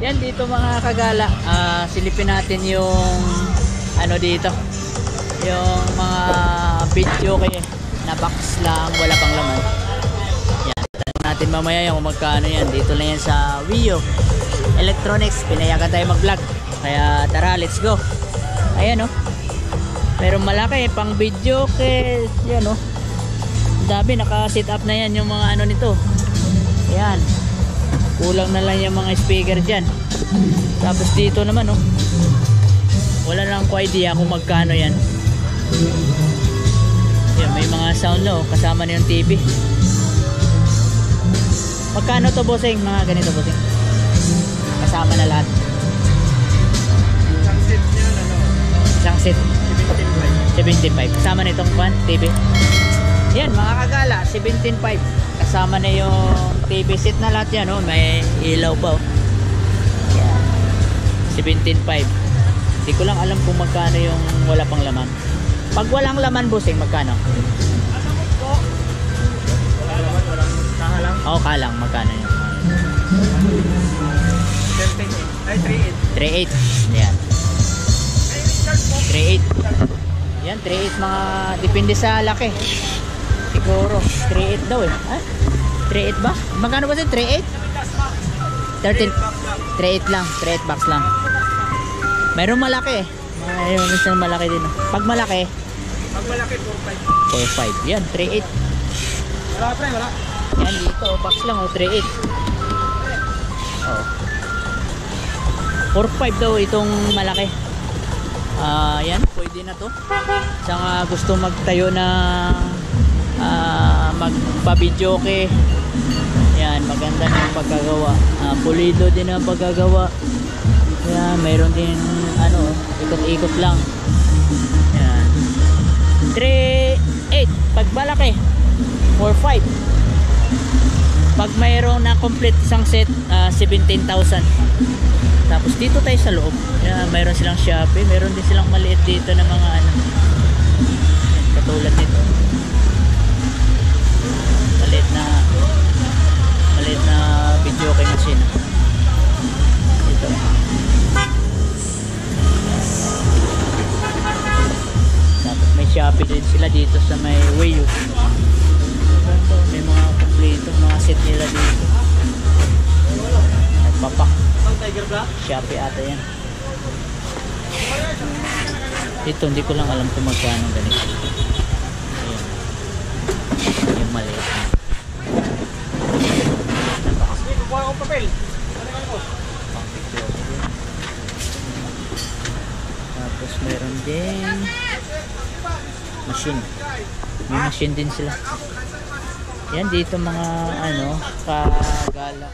Yan dito mga kagala, silipin natin yung ano dito, yung mga video kay na box lang, wala pang laman. Yan, tanong natin mamaya yung kung magkano yan. Dito lang yan sa Wio Electronics, pinayagan tayo mag vlog, kaya tara, let's go. Ayan o, meron malaki pang video kay, yan o, dami, naka set up na yan yung mga ano nito. Ayan, kulang na lang yung mga speaker dyan. Tapos dito naman oh, wala lang ko idea kung magkano yan. Yan, may mga sound na oh, kasama na yung TV. Magkano to bossing? Mga ganito bossing, kasama na lahat. Isang set niya ano? Isang set 17.5 kasama na itong TV. Yan mga kagala, 17.5 kasama na yung TV set na lahat yan oh. May ilaw pa oh. Yan, 17.5. Hindi ko lang alam kung magkano yung wala pang laman. Pag walang laman bossing, magkano? Wala naman, walang kahalang. Oo, kalang, magkano yun? 13.8 ay 3.8. 3.8. Yan, 3.8. Yan, 3.8 mga, depende sa laki. Siguro 3.8 daw eh. 3.8 ba? Magkano ba siya? 3.8? 13. 3.8 lang, 3.8 box lang. Mayroong malaki eh. Mayroong isang malaki din. Pag malaki 4.5. Yan, 3.8. Wala pre, wala. Yan dito, box lang oh, 3.8. Oh. 4.5 daw itong malaki. Yan, pwede na to. Saka gusto magtayo na magpa-video ke. Yan, maganda na yung pagkagawa. Pulido din ang pagkagawa. Yan, mayroon din ano, ikot-ikot lang. Yan. 3.8 pag malaki. 4.5 pag mayroon na complete isang set, 17,000. Tapos dito tayo sa loob. Yan, mayroon silang Shopee, mayroon din silang maliit dito na mga ano. Yan, katulad nito. Maliit na video kay machine. Ito. Tapos may Shopee din sila dito sa may Wio. May mga kompleto, mga set nila dito. Nagpapak. Shopee ata yan. Ito hindi ko lang alam kung magkano ganito. Ayan. Yung maliit. Kukuha akong papel. Tapos meron din machine. May machine din sila. Yan dito mga ano, kagala.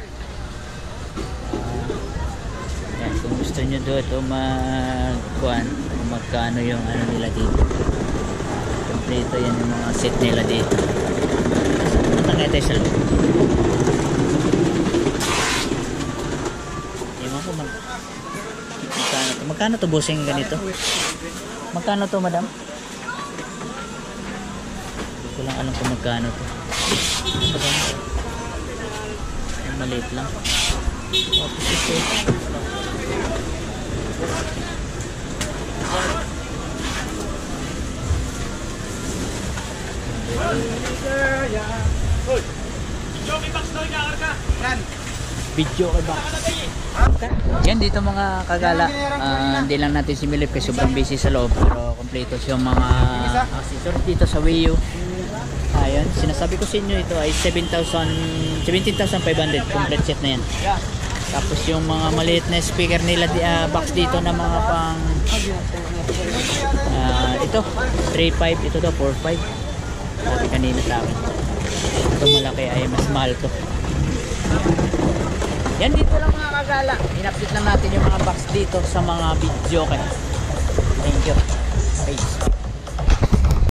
Yan, kung gusto nyo dito magkuhan, kung magkano yung ano nila dito. Kompleto yan yung mga set nila dito. Matangay tayo sa loob. Ewan ko magkano to bossing ganito? Magkano to madam? Hindi ko lang alam kung magkano to. Maliit lang. Video kay ba? Yan dito mga kagala. Hindi lang natin similip kasi sobrang busy sa loob, pero kompleto yung mga accessories dito sa Wio. Ayan, sinasabi ko sa inyo ito ay 17,500 complete set na yan. Tapos yung mga maliit na speaker nila box dito na mga pang ito 3.5, ito daw 4.5. Sabi kanina sa akin. Ito malaki ay mas mahal to. Yan dito lang mga kagala. In-update lang natin yung mga box dito sa mga video kaya. Thank you.